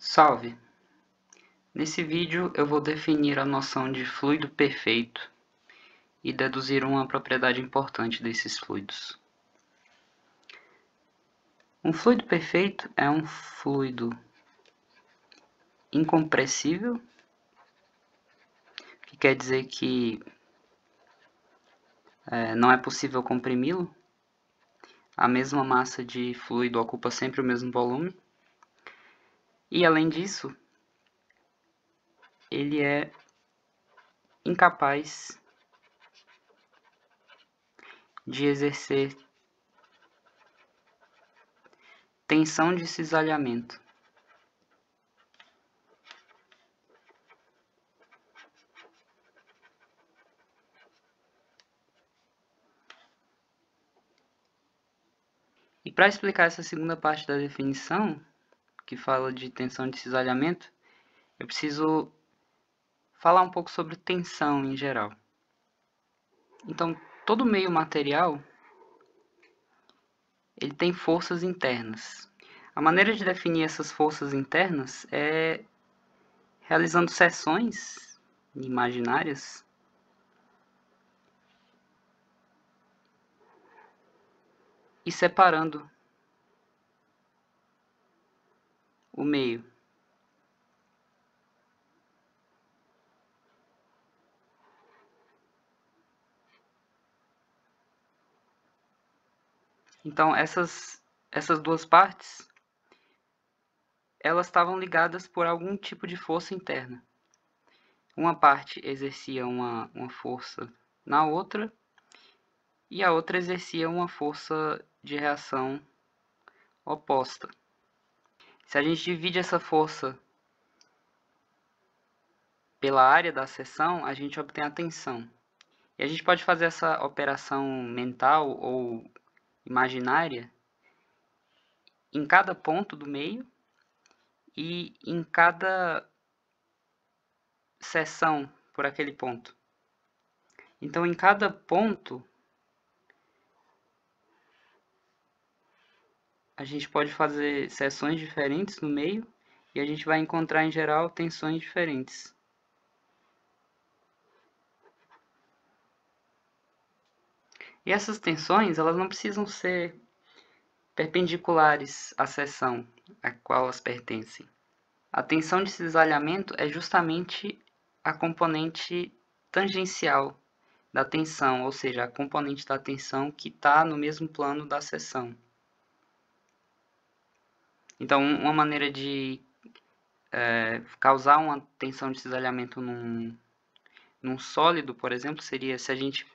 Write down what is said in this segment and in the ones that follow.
Salve! Nesse vídeo eu vou definir a noção de fluido perfeito e deduzir uma propriedade importante desses fluidos. Um fluido perfeito é um fluido incompressível, que quer dizer que não é possível comprimi-lo. A mesma massa de fluido ocupa sempre o mesmo volume. E além disso, ele é incapaz de exercer tensão de cisalhamento. E para explicar essa segunda parte da definição, que fala de tensão de cisalhamento, eu preciso falar um pouco sobre tensão em geral. Então, todo meio material ele tem forças internas. A maneira de definir essas forças internas é realizando seções imaginárias e separando o meio. Então, essas duas partes, elas estavam ligadas por algum tipo de força interna. Uma parte exercia uma força na outra, e a outra exercia uma força de reação oposta. Se a gente divide essa força pela área da seção, a gente obtém a tensão. E a gente pode fazer essa operação mental ou imaginária em cada ponto do meio e em cada seção por aquele ponto. Então, em cada ponto, a gente pode fazer seções diferentes no meio e a gente vai encontrar, em geral, tensões diferentes. E essas tensões, elas não precisam ser perpendiculares à seção a qual elas pertencem. A tensão de cisalhamento é justamente a componente tangencial da tensão, ou seja, a componente da tensão que está no mesmo plano da seção. Então, uma maneira de causar uma tensão de cisalhamento num sólido, por exemplo, seria se a gente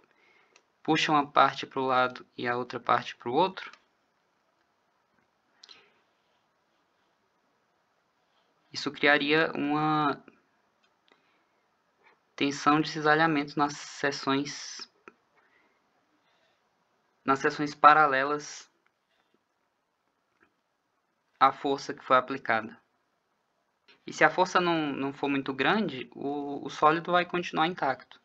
puxa uma parte para o lado e a outra parte para o outro. Isso criaria uma tensão de cisalhamento nas seções paralelas à força que foi aplicada. E se a força não for muito grande, o sólido vai continuar intacto.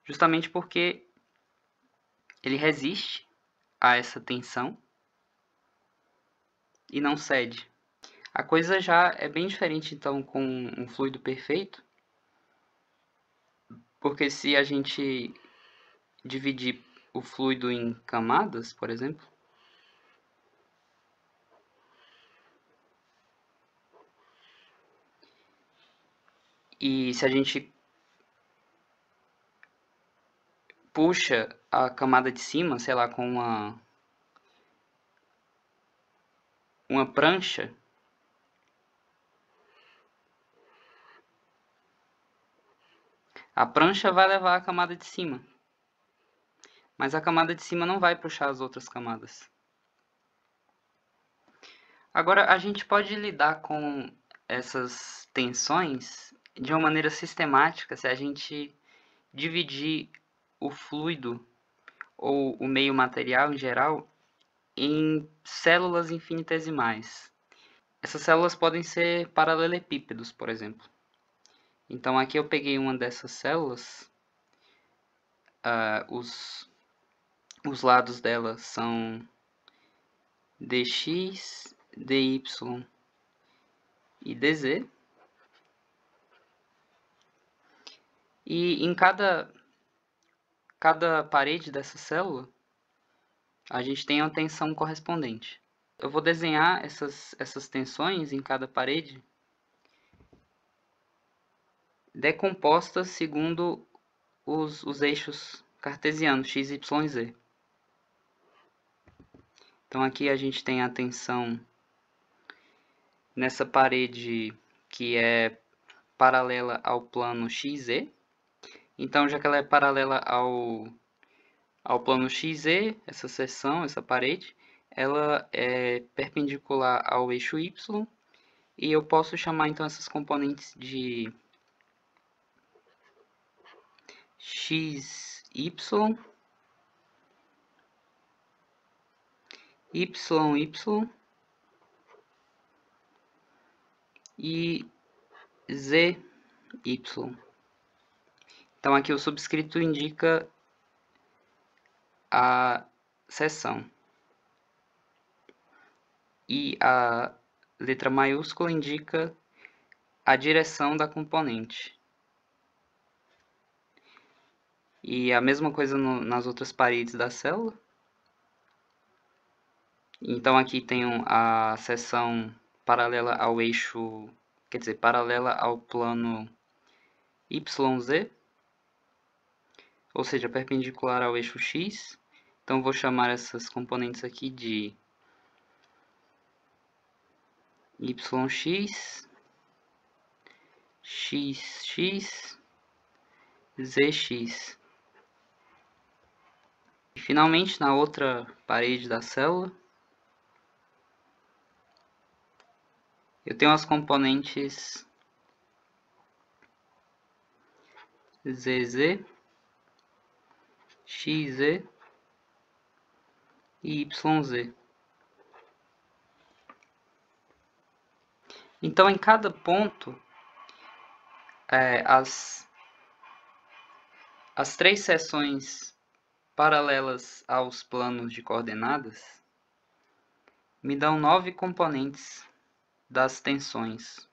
Justamente porque ele resiste a essa tensão e não cede. A coisa já é bem diferente, então, com um fluido perfeito, porque se a gente dividir o fluido em camadas, por exemplo, e se a gente puxa a camada de cima, sei lá, com uma prancha, a prancha vai levar a camada de cima, mas a camada de cima não vai puxar as outras camadas. Agora, a gente pode lidar com essas tensões de uma maneira sistemática se a gente dividir o fluido ou o meio material em geral em células infinitesimais. Essas células podem ser paralelepípedos, por exemplo. Então aqui eu peguei uma dessas células, os lados dela são dx, dy e dz. E em cada parede dessa célula, a gente tem uma tensão correspondente. Eu vou desenhar essas tensões em cada parede decompostas segundo os eixos cartesianos x, y e z. Então aqui a gente tem a tensão nessa parede que é paralela ao plano XZ. Então, já que ela é paralela ao plano XZ, essa seção, essa parede, ela é perpendicular ao eixo Y, e eu posso chamar então essas componentes de XY, YY e ZY. Então aqui o subscrito indica a seção e a letra maiúscula indica a direção da componente. E a mesma coisa nas outras paredes da célula. Então aqui tem a seção paralela ao eixo, quer dizer, paralela ao plano YZ, ou seja, perpendicular ao eixo X. Então vou chamar essas componentes aqui de YX, XX, ZX. E finalmente, na outra parede da célula, eu tenho as componentes ZZ, XZ e YZ. Então, em cada ponto, as três seções paralelas aos planos de coordenadas me dão 9 componentes das tensões.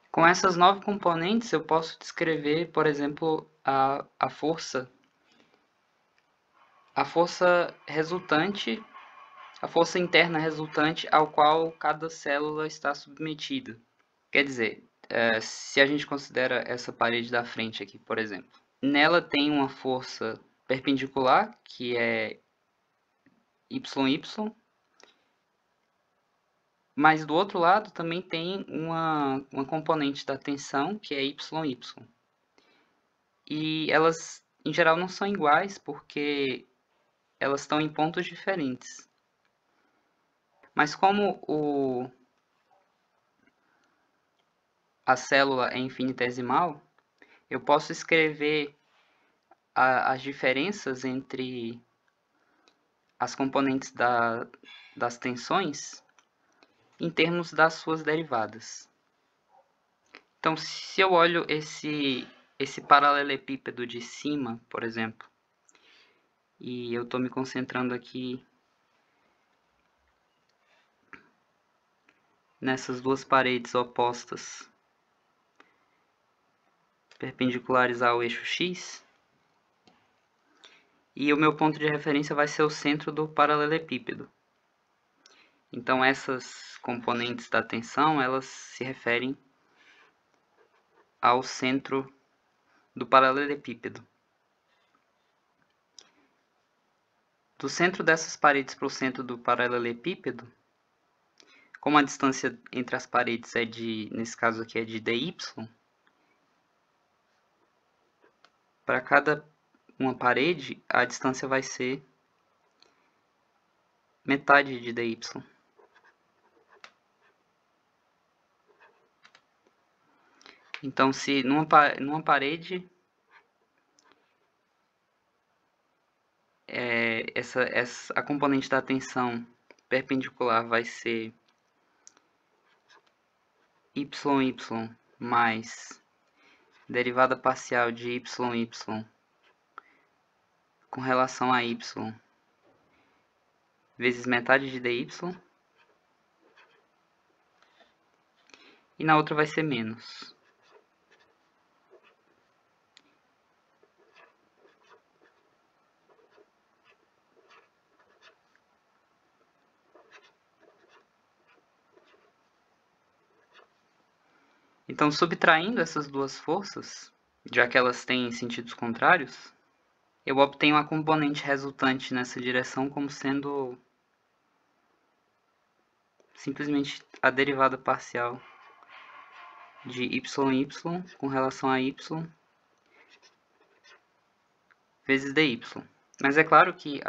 Com essas 9 componentes, eu posso descrever, por exemplo, a força resultante, a força interna resultante ao qual cada célula está submetida. Quer dizer, se a gente considera essa parede da frente aqui, por exemplo, nela tem uma força perpendicular, que é YY, mas do outro lado também tem uma componente da tensão, que é YY. E elas, em geral, não são iguais, porque elas estão em pontos diferentes. Mas como a célula é infinitesimal, eu posso escrever as diferenças entre as componentes das tensões em termos das suas derivadas. Então, se eu olho esse paralelepípedo de cima, por exemplo, e eu estou me concentrando aqui nessas duas paredes opostas perpendiculares ao eixo X, e o meu ponto de referência vai ser o centro do paralelepípedo. Então essas componentes da tensão, elas se referem ao centro do paralelepípedo. Do centro dessas paredes para o centro do paralelepípedo, como a distância entre as paredes é nesse caso aqui é de dy, para cada uma parede a distância vai ser metade de dy. Então, se numa parede a componente da tensão perpendicular vai ser YY mais derivada parcial de YY com relação a Y vezes metade de dy. E na outra vai ser menos. Então, subtraindo essas duas forças, já que elas têm sentidos contrários, eu obtenho a componente resultante nessa direção como sendo simplesmente a derivada parcial de y com relação a y vezes dy. Mas é claro que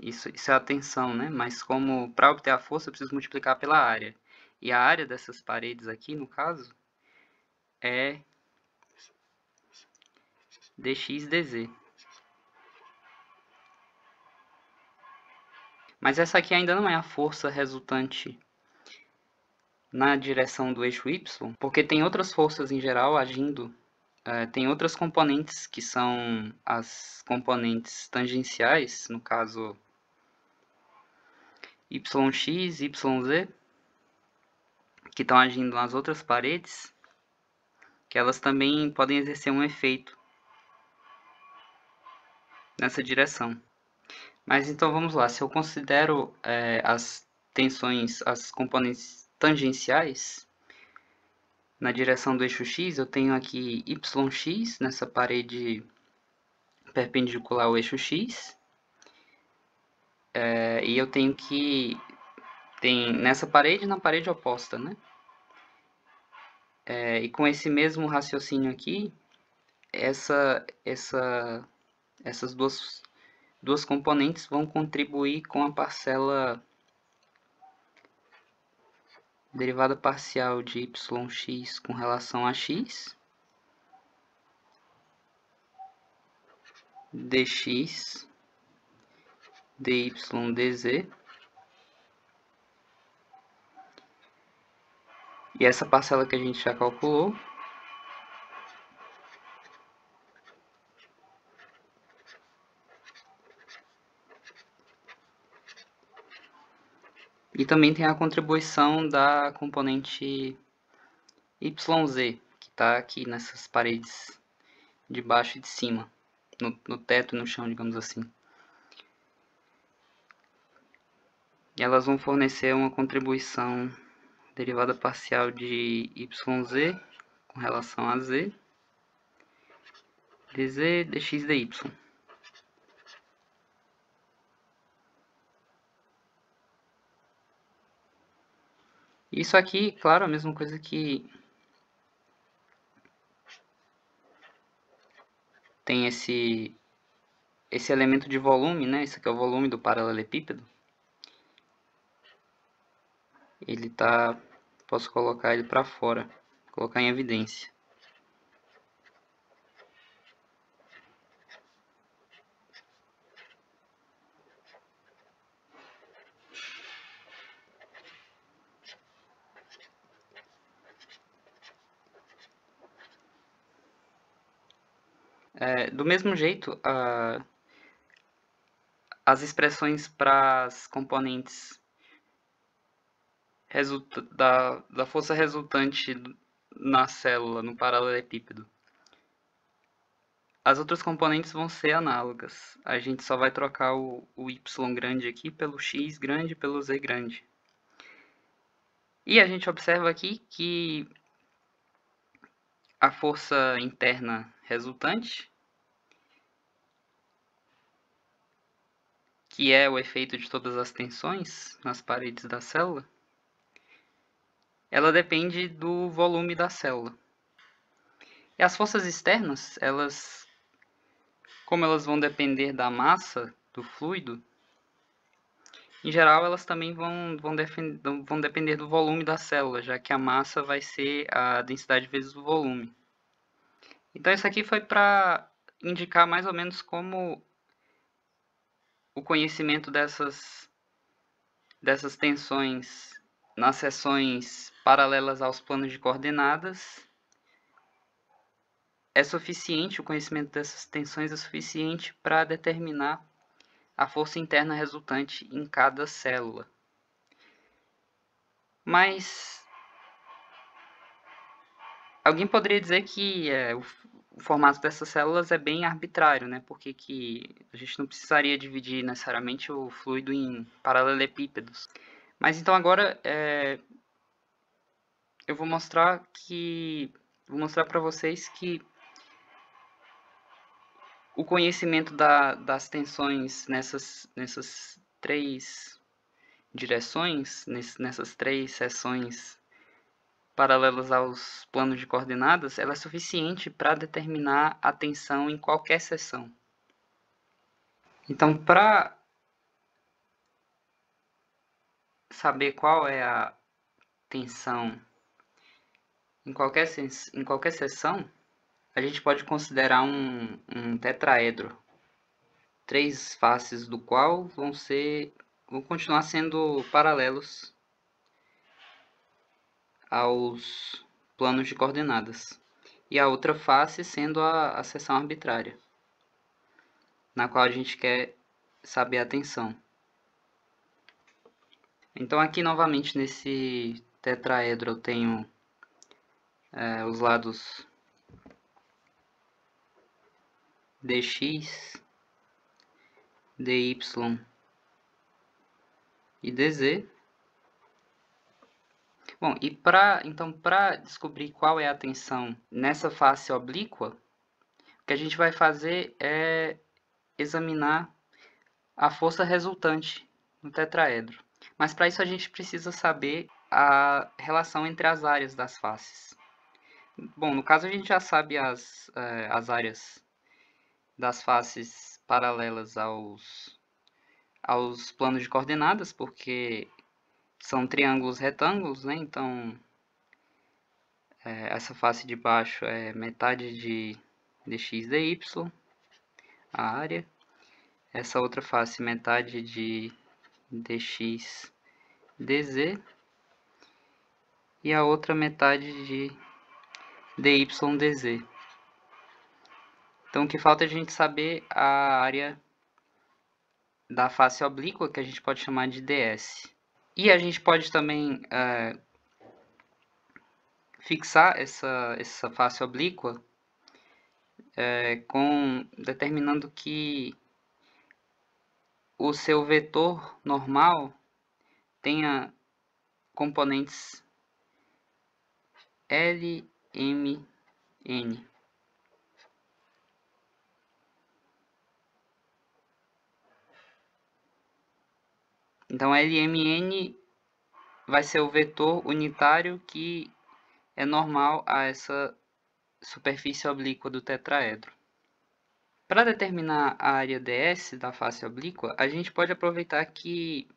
isso é a tensão, né? Mas como para obter a força eu preciso multiplicar pela área. E a área dessas paredes aqui, no caso, é dx dz. Mas essa aqui ainda não é a força resultante na direção do eixo y, porque tem outras forças em geral agindo, tem outras componentes que são as componentes tangenciais, no caso yx, yz, que estão agindo nas outras paredes, que elas também podem exercer um efeito nessa direção. Mas então vamos lá, se eu considero as tensões, as componentes tangenciais, na direção do eixo x, eu tenho aqui yx nessa parede perpendicular ao eixo x, e eu tenho que tem nessa parede e na parede oposta, né? E com esse mesmo raciocínio aqui, essas duas componentes vão contribuir com a parcela derivada parcial de yx com relação a x, dx, dy, dz. E essa parcela que a gente já calculou. E também tem a contribuição da componente YZ, que está aqui nessas paredes de baixo e de cima, no teto e no chão, digamos assim. E elas vão fornecer uma contribuição derivada parcial de YZ com relação a Z, dz, dx, dy. Isso aqui, claro, é a mesma coisa que tem esse elemento de volume, né? Esse aqui é o volume do paralelepípedo. Ele tá, posso colocar ele para fora, colocar em evidência. Do mesmo jeito, as expressões para as componentes da força resultante na célula, no paralelepípedo. As outras componentes vão ser análogas. A gente só vai trocar o y grande aqui pelo x grande pelo z grande. E a gente observa aqui que a força interna resultante, que é o efeito de todas as tensões nas paredes da célula, ela depende do volume da célula. E as forças externas, como elas vão depender da massa do fluido, em geral elas também vão depender do volume da célula, já que a massa vai ser a densidade vezes o volume. Então isso aqui foi para indicar mais ou menos como o conhecimento dessas tensões nas seções paralelas aos planos de coordenadas é suficiente, o conhecimento dessas tensões é suficiente para determinar a força interna resultante em cada célula. Mas alguém poderia dizer que o formato dessas células é bem arbitrário, né? Porque que a gente não precisaria dividir necessariamente o fluido em paralelepípedos. Mas então agora eu vou mostrar para vocês que o conhecimento das tensões nessas três direções, nessas três seções paralelas aos planos de coordenadas, ela é suficiente para determinar a tensão em qualquer seção. Então, para saber qual é a tensão em qualquer seção, a gente pode considerar um tetraedro, três faces do qual vão continuar sendo paralelos aos planos de coordenadas, e a outra face sendo a seção arbitrária, na qual a gente quer saber a tensão. Então aqui novamente nesse tetraedro eu tenho os lados dx, dy e dz. Bom, e para descobrir qual é a tensão nessa face oblíqua, o que a gente vai fazer é examinar a força resultante no tetraedro. Mas para isso a gente precisa saber a relação entre as áreas das faces. Bom, no caso a gente já sabe as áreas das faces paralelas aos planos de coordenadas, porque são triângulos retângulos, né? Então, essa face de baixo é metade de dx dy, a área. Essa outra face, metade de dx dz. E a outra metade de dy dz. Então, o que falta é a gente saber a área da face oblíqua, que a gente pode chamar de ds. E a gente pode também fixar essa face oblíqua determinando que o seu vetor normal tenha componentes L, M, N. Então, LMN vai ser o vetor unitário que é normal a essa superfície oblíqua do tetraedro. Para determinar a área ds da face oblíqua, a gente pode aproveitar que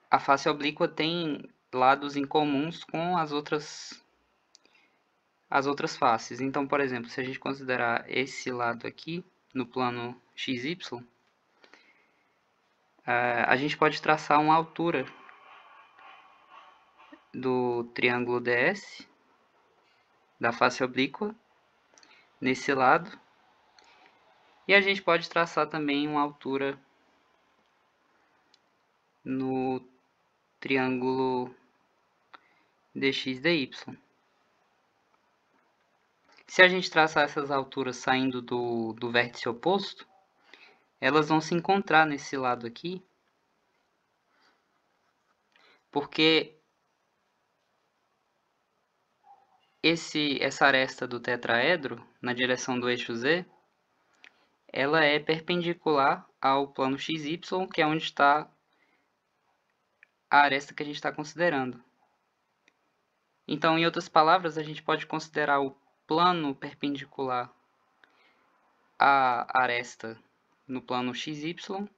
a face oblíqua tem lados em comuns com as outras faces. Então, por exemplo, se a gente considerar esse lado aqui no plano XY, a gente pode traçar uma altura do triângulo DS, da face oblíqua, nesse lado. E a gente pode traçar também uma altura no triângulo DXDY. Se a gente traçar essas alturas saindo do vértice oposto, elas vão se encontrar nesse lado aqui, porque essa aresta do tetraedro, na direção do eixo Z, ela é perpendicular ao plano XY, que é onde está a aresta que a gente está considerando. Então, em outras palavras, a gente pode considerar o plano perpendicular à aresta no plano XY,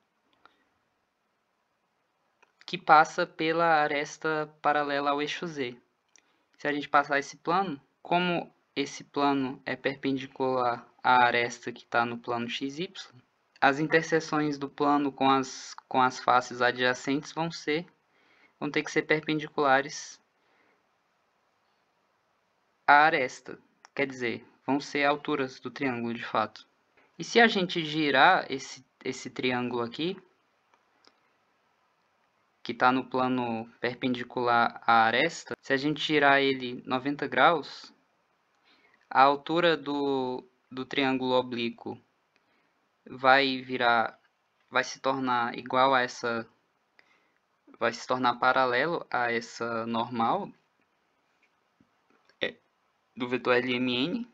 que passa pela aresta paralela ao eixo Z. Se a gente passar esse plano, como esse plano é perpendicular à aresta que está no plano XY, as interseções do plano com as faces adjacentes vão ter que ser perpendiculares à aresta. Quer dizer, vão ser alturas do triângulo de fato. E se a gente girar esse triângulo aqui, que está no plano perpendicular à aresta, se a gente girar ele 90 graus, a altura do triângulo oblíquo vai se tornar igual a essa, vai se tornar paralelo a essa normal do vetor LMN,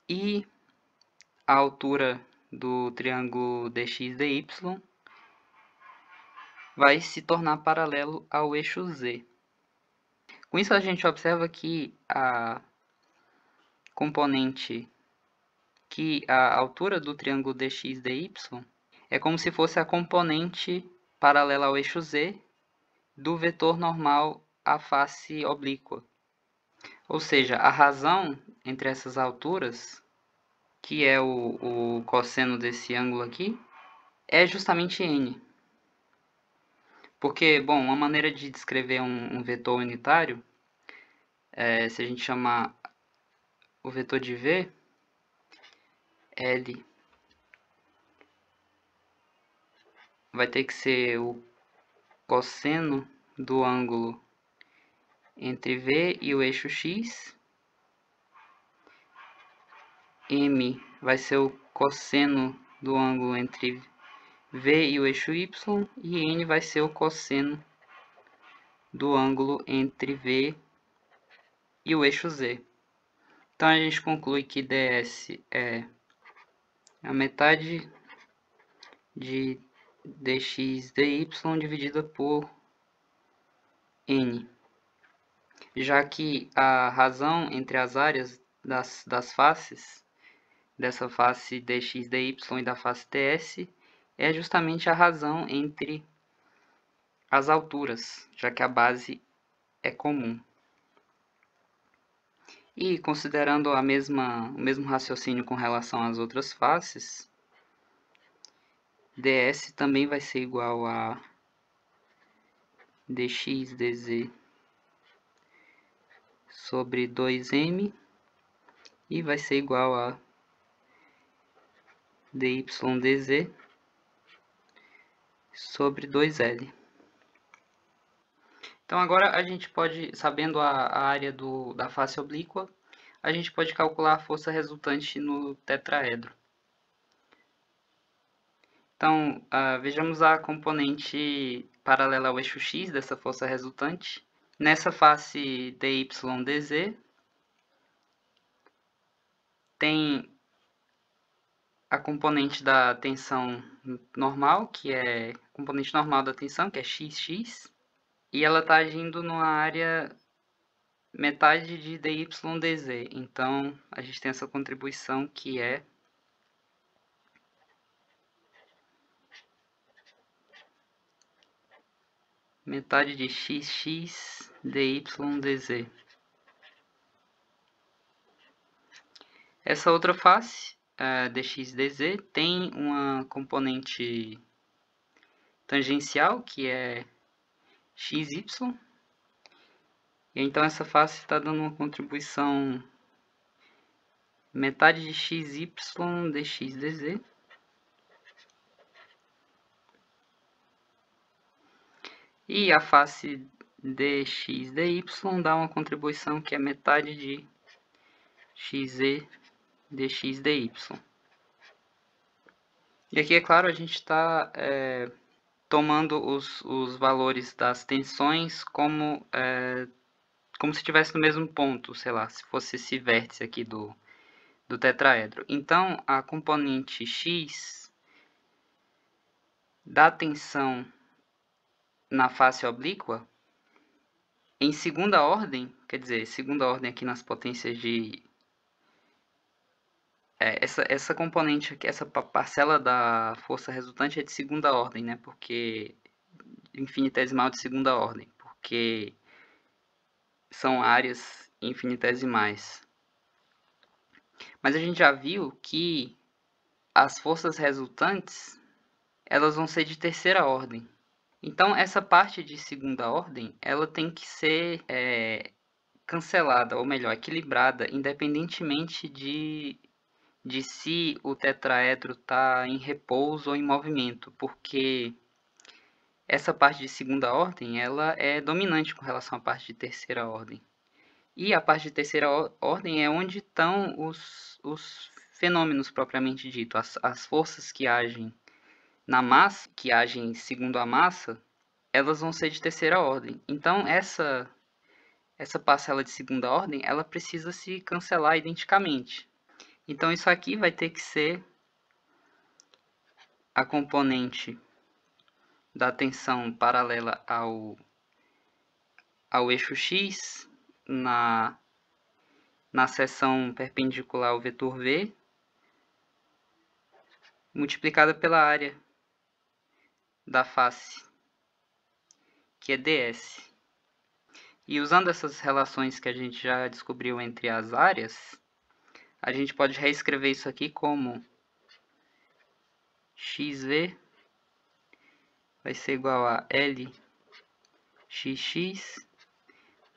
e a altura do triângulo DX/DY vai se tornar paralelo ao eixo Z. Com isso a gente observa que a componente, que a altura do triângulo DX/DY é como se fosse a componente paralela ao eixo Z do vetor normal à face oblíqua. Ou seja, a razão entre essas alturas, que é o cosseno desse ângulo aqui, é justamente n. Porque, bom, uma maneira de descrever um vetor unitário, se a gente chamar o vetor de V, L, vai ter que ser o cosseno do ângulo entre V e o eixo X. M vai ser o cosseno do ângulo entre V e o eixo Y. E N vai ser o cosseno do ângulo entre V e o eixo Z. Então a gente conclui que ds é a metade de dx/dy dividida por n, já que a razão entre as áreas das faces, dessa face dx/dy e da face ds, é justamente a razão entre as alturas, já que a base é comum. E considerando o mesmo raciocínio com relação às outras faces, ds também vai ser igual a dx/dz sobre 2m e vai ser igual a dy/dz sobre 2l. Então agora a gente pode, sabendo a área da face oblíqua, a gente pode calcular a força resultante no tetraedro. Então, vejamos a componente paralela ao eixo X dessa força resultante. Nessa face dy/dz, tem a componente da tensão normal, que é a componente normal da tensão, que é xx, e ela está agindo numa área metade de dy/dz. Então, a gente tem essa contribuição que é metade de xx dy/dz. Essa outra face, dx/dz, tem uma componente tangencial, que é xy, e então essa face está dando uma contribuição metade de xy dx/dz. E a face dx/dy dá uma contribuição que é metade de xz dx/dy. E aqui, é claro, a gente está tomando os valores das tensões como se estivesse no mesmo ponto, sei lá, se fosse esse vértice aqui do tetraedro. Então, a componente x da tensão na face oblíqua, em segunda ordem, quer dizer, segunda ordem aqui nas potências de... essa componente aqui, essa parcela da força resultante é de segunda ordem, né? Porque infinitesimal de segunda ordem, porque são áreas infinitesimais. Mas a gente já viu que as forças resultantes, elas vão ser de terceira ordem. Então, essa parte de segunda ordem, ela tem que ser cancelada, ou melhor, equilibrada, independentemente de de se o tetraedro está em repouso ou em movimento, porque essa parte de segunda ordem ela é dominante com relação à parte de terceira ordem. E a parte de terceira ordem é onde estão os fenômenos propriamente dito, as forças que agem na massa, que agem segundo a massa, elas vão ser de terceira ordem. Então, essa parcela de segunda ordem, ela precisa se cancelar identicamente. Então, isso aqui vai ter que ser a componente da tensão paralela ao eixo x na seção perpendicular ao vetor v, multiplicada pela área da face, que é ds. E usando essas relações que a gente já descobriu entre as áreas, a gente pode reescrever isso aqui como xv vai ser igual a lxx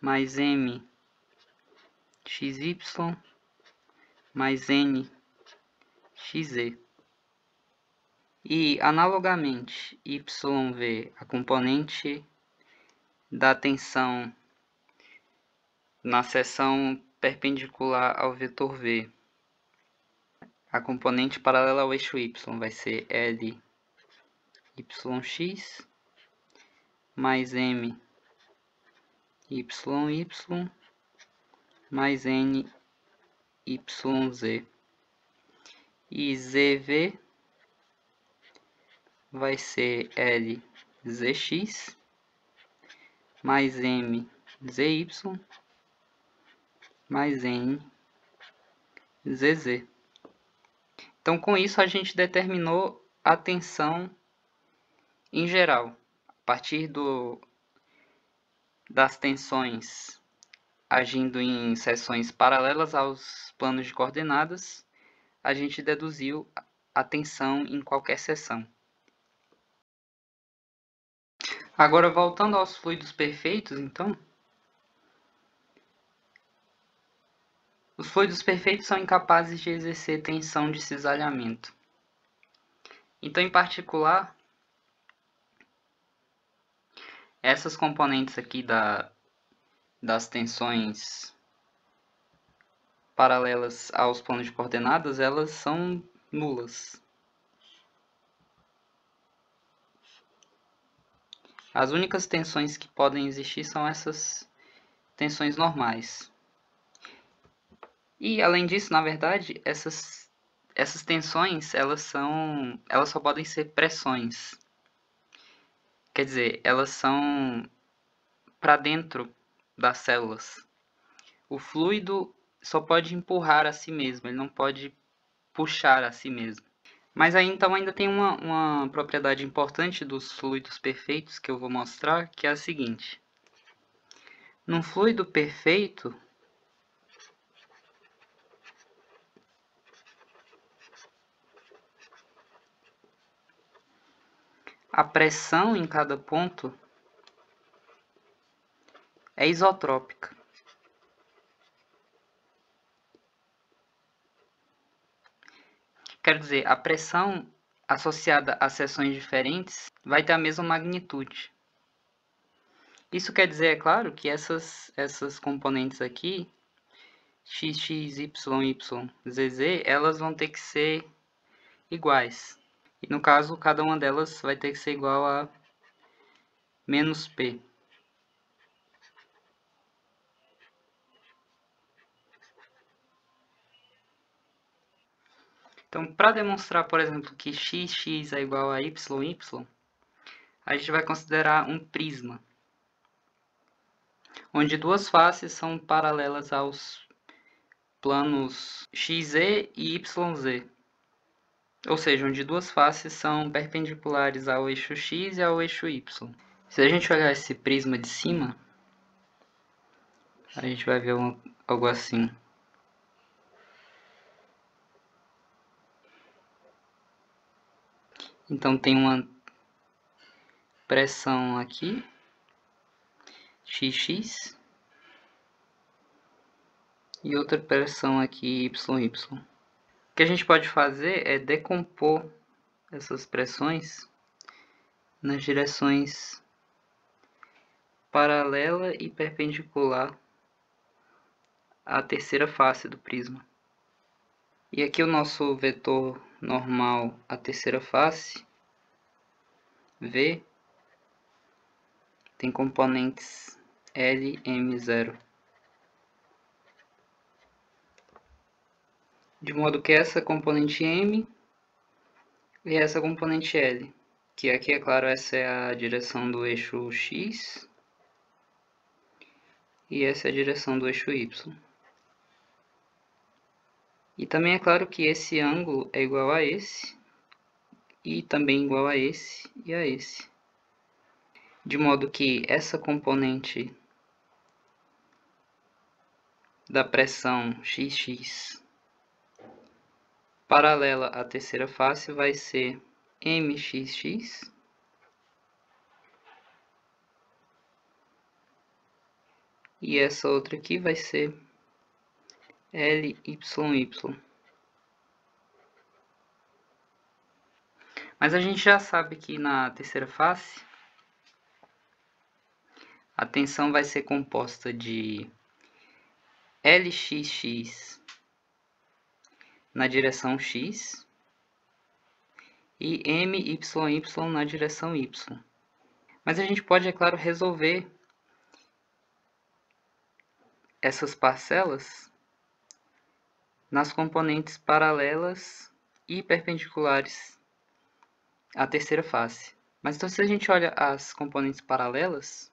mais m xy mais n xz. E, analogamente, yv, a componente da tensão na seção perpendicular ao vetor v, a componente paralela ao eixo y vai ser lyx mais m yy mais n yz. E zv vai ser lzx mais m zy mais n zz. Então, com isso, a gente determinou a tensão em geral. A partir das tensões agindo em seções paralelas aos planos de coordenadas, a gente deduziu a tensão em qualquer seção. Agora, voltando aos fluidos perfeitos, então, os fluidos perfeitos são incapazes de exercer tensão de cisalhamento. Então, em particular, essas componentes aqui das tensões paralelas aos planos de coordenadas, elas são nulas. As únicas tensões que podem existir são essas tensões normais. E, além disso, na verdade, essas tensões, elas só podem ser pressões. Quer dizer, elas são para dentro das células. O fluido só pode empurrar a si mesmo, ele não pode puxar a si mesmo. Mas aí, então, ainda tem uma propriedade importante dos fluidos perfeitos que eu vou mostrar, que é a seguinte. Num fluido perfeito, a pressão em cada ponto é isotrópica. Quer dizer, a pressão associada a seções diferentes vai ter a mesma magnitude. Isso quer dizer, é claro, que essas componentes aqui, x, y, zz, elas vão ter que ser iguais. E no caso, cada uma delas vai ter que ser igual a menos p. Então, para demonstrar, por exemplo, que x é igual a y, a gente vai considerar um prisma, onde duas faces são paralelas aos planos xz e yz. Ou seja, onde duas faces são perpendiculares ao eixo x e ao eixo y. Se a gente olhar esse prisma de cima, a gente vai ver algo assim. Então tem uma pressão aqui, xx, e outra pressão aqui, yy. que a gente pode fazer é decompor essas pressões nas direções paralela e perpendicular à terceira face do prisma. E aqui o nosso vetor normal à terceira face, V, tem componentes L, M, 0. De modo que essa componente M e essa componente L, que aqui, é claro, essa é a direção do eixo X e essa é a direção do eixo Y. E também é claro que esse ângulo é igual a esse e também igual a esse e a esse. De modo que essa componente da pressão XX paralela à terceira face vai ser MXX e essa outra aqui vai ser LYY. Mas a gente já sabe que na terceira face a tensão vai ser composta de LXX na direção X e MYY na direção Y. Mas a gente pode, é claro, resolver essas parcelas nas componentes paralelas e perpendiculares à terceira face. Mas então, se a gente olha as componentes paralelas,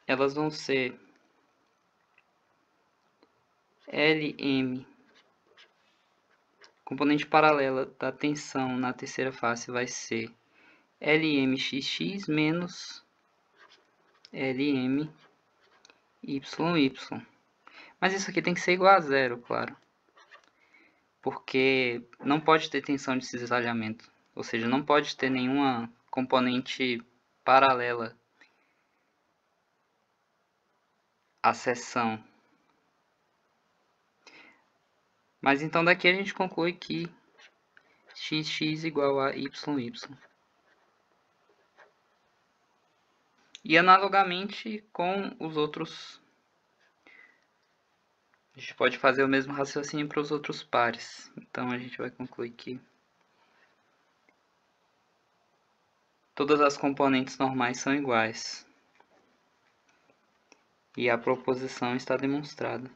elas vão ser LM, componente paralela da tensão na terceira face vai ser LMXX menos LMYY. Mas isso aqui tem que ser igual a zero, claro. Porque não pode ter tensão de cisalhamento. Ou seja, não pode ter nenhuma componente paralela à seção. Mas então daqui a gente conclui que XX igual a YY. E analogamente com os outros, a gente pode fazer o mesmo raciocínio para os outros pares. Então a gente vai concluir que todas as componentes normais são iguais. E a proposição está demonstrada.